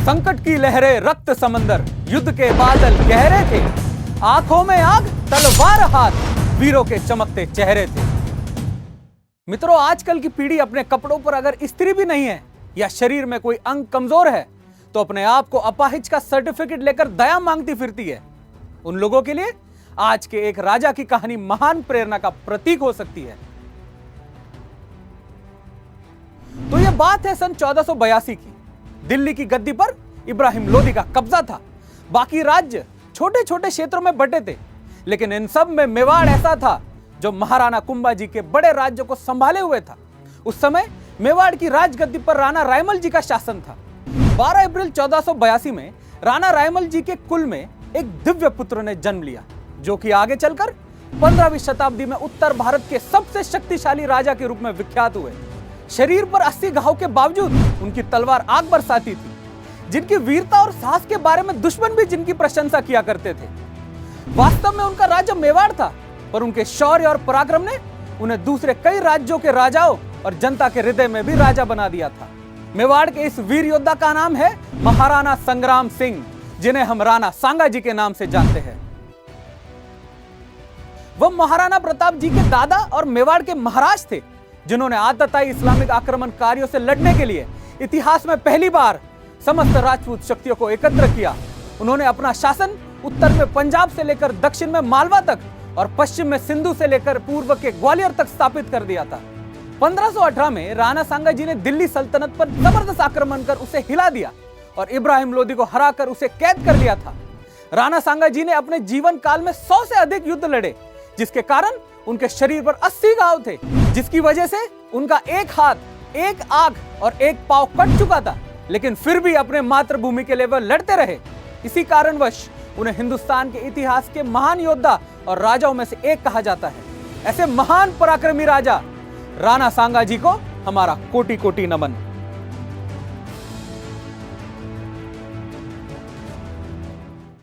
संकट की लहरें, रक्त समंदर, युद्ध के बादल गहरे थे। आंखों में आग, तलवार हाथ, वीरों के चमकते चेहरे थे। मित्रों, आजकल की पीढ़ी अपने कपड़ों पर अगर इस्त्री भी नहीं है या शरीर में कोई अंग कमजोर है तो अपने आप को अपाहिज का सर्टिफिकेट लेकर दया मांगती फिरती है। उन लोगों के लिए आज के एक राजा की कहानी महान प्रेरणा का प्रतीक हो सकती है। तो यह बात है सन 1482 की। दिल्ली की गद्दी पर इब्राहिम लोदी का कब्जा था। बाकी राज्य छोटे छोटे क्षेत्रों में बंटे थे, लेकिन इन सब में मेवाड़ ऐसा था जो महाराणा कुंभा जी के बड़े राज्यों को संभाले हुए था। उस समय मेवाड़ की राजगद्दी पर राणा रायमल जी का शासन था। 12 अप्रैल 1482 में राणा रायमल जी के कुल में एक दिव्य पुत्र ने जन्म लिया, जो कि आगे चलकर 15वीं शताब्दी में उत्तर भारत के सबसे शक्तिशाली राजा के रूप में विख्यात हुए। शरीर पर 80 घाव के बावजूद उनकी तलवार आग बरसाती थी, जिनकी वीरता और साहस के बारे में दुश्मन भी जिनकी प्रशंसा किया करते थे। वास्तव में उनका राज्य मेवाड़ था, पर उनके शौर्य और पराक्रम ने उन्हें दूसरे कई राज्यों के राजाओं और जनता के हृदय में भी राजा बना दिया था। मेवाड़ के इस वीर योद्धा का नाम है महाराणा संग्राम सिंह, जिन्हें हम राणा सांगा जी के नाम से जानते हैं। वह महाराणा प्रताप जी के दादा और मेवाड़ के महाराज थे, जिन्होंने आतताई इस्लामिक आक्रमणकारियों से लड़ने के लिए इतिहास में पहली बार समस्त राजपूत शक्तियों को एकत्र किया। उन्होंने अपना शासन उत्तर में पंजाब से लेकर दक्षिण में मालवा तक और पश्चिम में सिंधु से लेकर पूर्व के ग्वालियर तक स्थापित कर दिया था। 1518 में राणा सांगा जी ने दिल्ली सल्तनत पर जबरदस्त आक्रमण कर उसे हिला दिया और इब्राहिम लोदी को हराकर उसे कैद कर लिया था। राणा सांगा जी ने अपने जीवन काल में 100 से अधिक युद्ध लड़े, जिसके कारण उनके शरीर पर 80 घाव थे, जिसकी वजह से उनका एक हाथ, एक आंख और एक पांव कट चुका था, लेकिन फिर भी अपने मातृभूमि के लिए वह लड़ते रहे। इसी कारणवश उन्हें हिंदुस्तान के इतिहास के महान योद्धा और राजाओं में से एक कहा जाता है। ऐसे महान पराक्रमी राजा राणा सांगा जी को हमारा कोटि कोटि नमन।